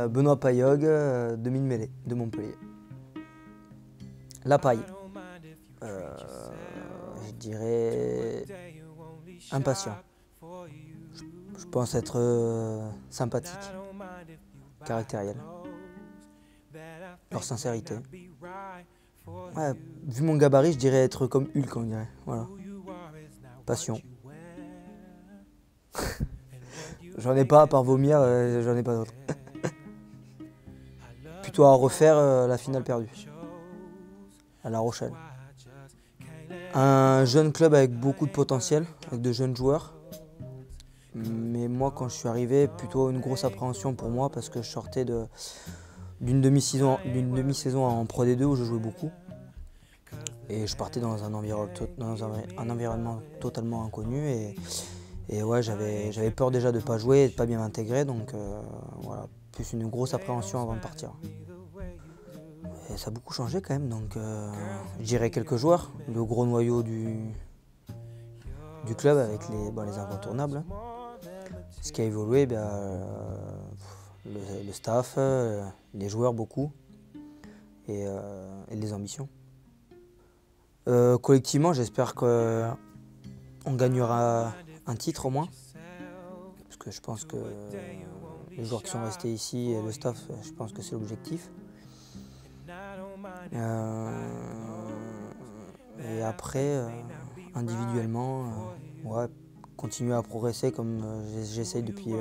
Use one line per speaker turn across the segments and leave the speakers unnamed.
Benoît Paillog, demi-mêlée de Montpellier. La paille. Je dirais impatient. Je pense être sympathique, caractériel. Leur sincérité. Ouais, vu mon gabarit, je dirais être comme Hulk, on dirait. Voilà. Passion. J'en ai pas, à part vomir, j'en ai pas d'autres. Plutôt à refaire la finale perdue. À La Rochelle. Un jeune club avec beaucoup de potentiel, avec de jeunes joueurs. Mais moi, quand je suis arrivé, plutôt une grosse appréhension pour moi parce que je sortais d'une demi-saison en Pro D2 où je jouais beaucoup. Et je partais dans un environnement totalement inconnu. Et ouais, j'avais peur déjà de ne pas jouer et de ne pas bien m'intégrer. Donc voilà, plus une grosse appréhension avant de partir. Et ça a beaucoup changé quand même. Donc je dirais quelques joueurs. Le gros noyau du club avec les incontournables. Ce qui a évolué, le staff, les joueurs beaucoup et les ambitions. Collectivement, j'espère qu'on gagnera un titre au moins. Parce que je pense que les joueurs qui sont restés ici et le staff, je pense que c'est l'objectif. Et après, individuellement, ouais, continuer à progresser comme j'essaye depuis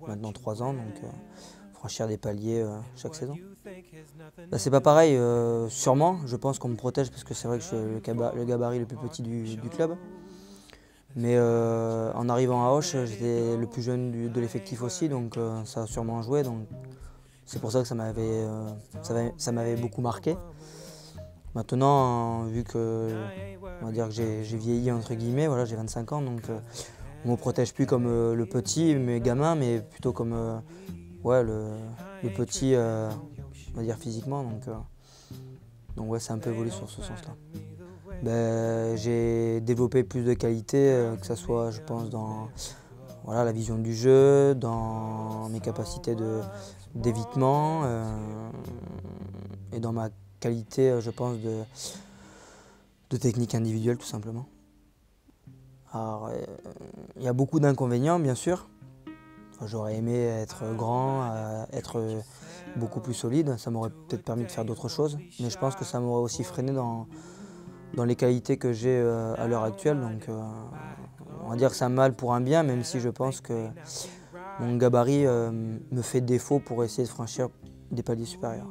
maintenant 3 ans, donc franchir des paliers chaque saison. C'est pas pareil, sûrement, je pense qu'on me protège parce que c'est vrai que je suis le gabarit le plus petit du club. Mais en arrivant à Auch, j'étais le plus jeune de l'effectif aussi, donc ça a sûrement joué. Donc c'est pour ça que ça m'avait beaucoup marqué. Maintenant, vu que on va dire que j'ai vieilli entre guillemets, voilà, j'ai 25 ans, donc on me protège plus comme le petit, mes gamins, mais plutôt comme ouais, le petit, on va dire physiquement. Donc ouais, c'est un peu évolué sur ce sens-là. J'ai développé plus de qualités, que ce soit, je pense, dans voilà, la vision du jeu, dans mes capacités d'évitement et dans ma qualité, je pense, de technique individuelle, tout simplement. Alors, il y a beaucoup d'inconvénients, bien sûr. J'aurais aimé être grand, être beaucoup plus solide. Ça m'aurait peut-être permis de faire d'autres choses. Mais je pense que ça m'aurait aussi freiné dans les qualités que j'ai à l'heure actuelle. Donc, on va dire que c'est un mal pour un bien, même si je pense que mon gabarit me fait défaut pour essayer de franchir des paliers supérieurs.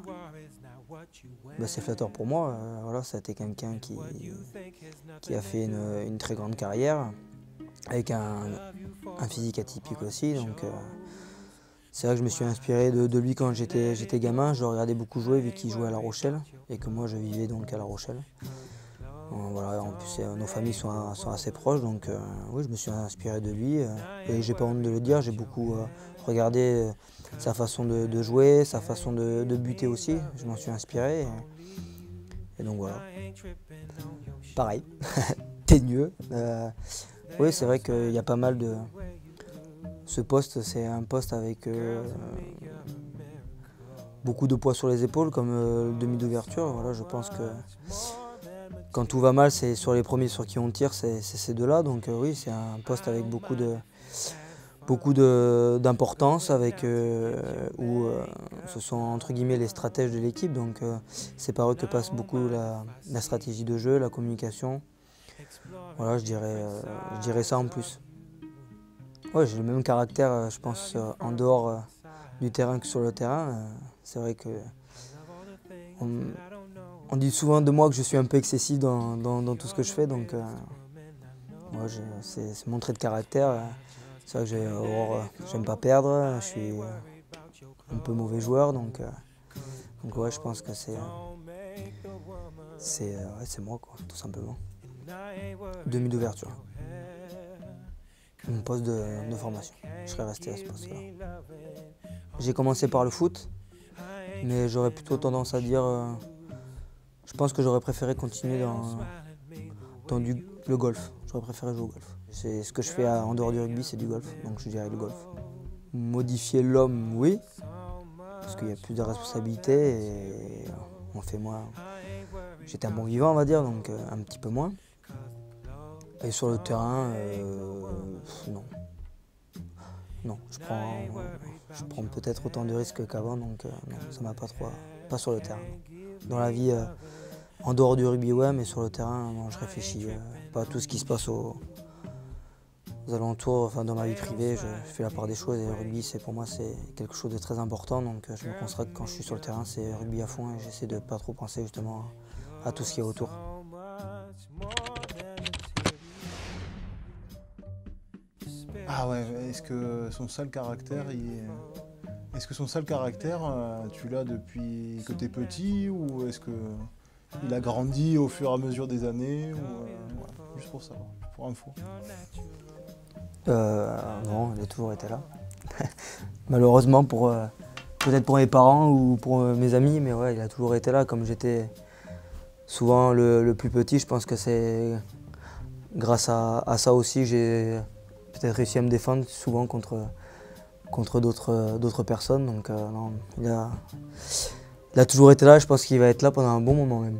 C'est flatteur pour moi. Voilà, ça a été quelqu'un qui a fait une très grande carrière, avec un physique atypique aussi. Donc, c'est vrai que je me suis inspiré de lui quand j'étais gamin. Je le regardais beaucoup jouer vu qu'il jouait à La Rochelle et que moi je vivais donc à La Rochelle. Voilà, en plus, nos familles sont assez proches, donc oui, je me suis inspiré de lui. Et j'ai pas honte de le dire, j'ai beaucoup regardé sa façon de jouer, sa façon de buter aussi. Je m'en suis inspiré. Et donc voilà. Pareil, t'es mieux. Oui, c'est vrai qu'il y a pas mal de... Ce poste, c'est un poste avec beaucoup de poids sur les épaules, comme le demi d'ouverture. Voilà, je pense que quand tout va mal, c'est sur les premiers sur qui on tire, c'est ces deux-là. Donc oui, c'est un poste avec beaucoup d'importance, avec où ce sont entre guillemets les stratèges de l'équipe. Donc c'est par eux que passe beaucoup la stratégie de jeu, la communication. Voilà, je dirais ça en plus. Ouais, j'ai le même caractère, je pense, en dehors du terrain que sur le terrain. C'est vrai que on dit souvent de moi que je suis un peu excessif dans tout ce que je fais, donc ouais, c'est mon trait de caractère. C'est vrai que j'aime pas perdre, je suis un peu mauvais joueur, donc ouais, je pense que c'est moi, quoi, tout simplement. Demi d'ouverture. Mon poste de formation. Je serais resté à ce poste-là. J'ai commencé par le foot, mais j'aurais plutôt tendance à dire... je pense que j'aurais préféré continuer dans le golf. J'aurais préféré jouer au golf. C'est ce que je fais en dehors du rugby, c'est du golf, donc je dirais le golf. Modifier l'homme, oui. parce qu'il y a plus de responsabilités et on fait moins. J'étais un bon vivant, on va dire, donc un petit peu moins. Et sur le terrain, non. Non, je prends peut-être autant de risques qu'avant, donc non, ça m'a pas trop. Pas sur le terrain. Dans la vie, en dehors du rugby, ouais, mais sur le terrain, non, je réfléchis pas à tout ce qui se passe aux alentours, enfin dans ma vie privée, je fais la part des choses et le rugby, pour moi, c'est quelque chose de très important, donc je me consacre quand je suis sur le terrain, c'est rugby à fond et j'essaie de pas trop penser justement à tout ce qui est autour.
Ah ouais, est-ce que son sale caractère, tu l'as depuis que t'es petit ou est-ce que il a grandi au fur et à mesure des années voilà, juste pour savoir, pour info.
Non, il a toujours été là. Malheureusement peut-être pour mes parents ou pour mes amis, mais ouais, il a toujours été là. Comme j'étais souvent le plus petit, je pense que c'est grâce à ça aussi j'ai peut-être réussi à me défendre souvent contre d'autres personnes. Donc non, il a toujours été là, je pense qu'il va être là pendant un bon moment même.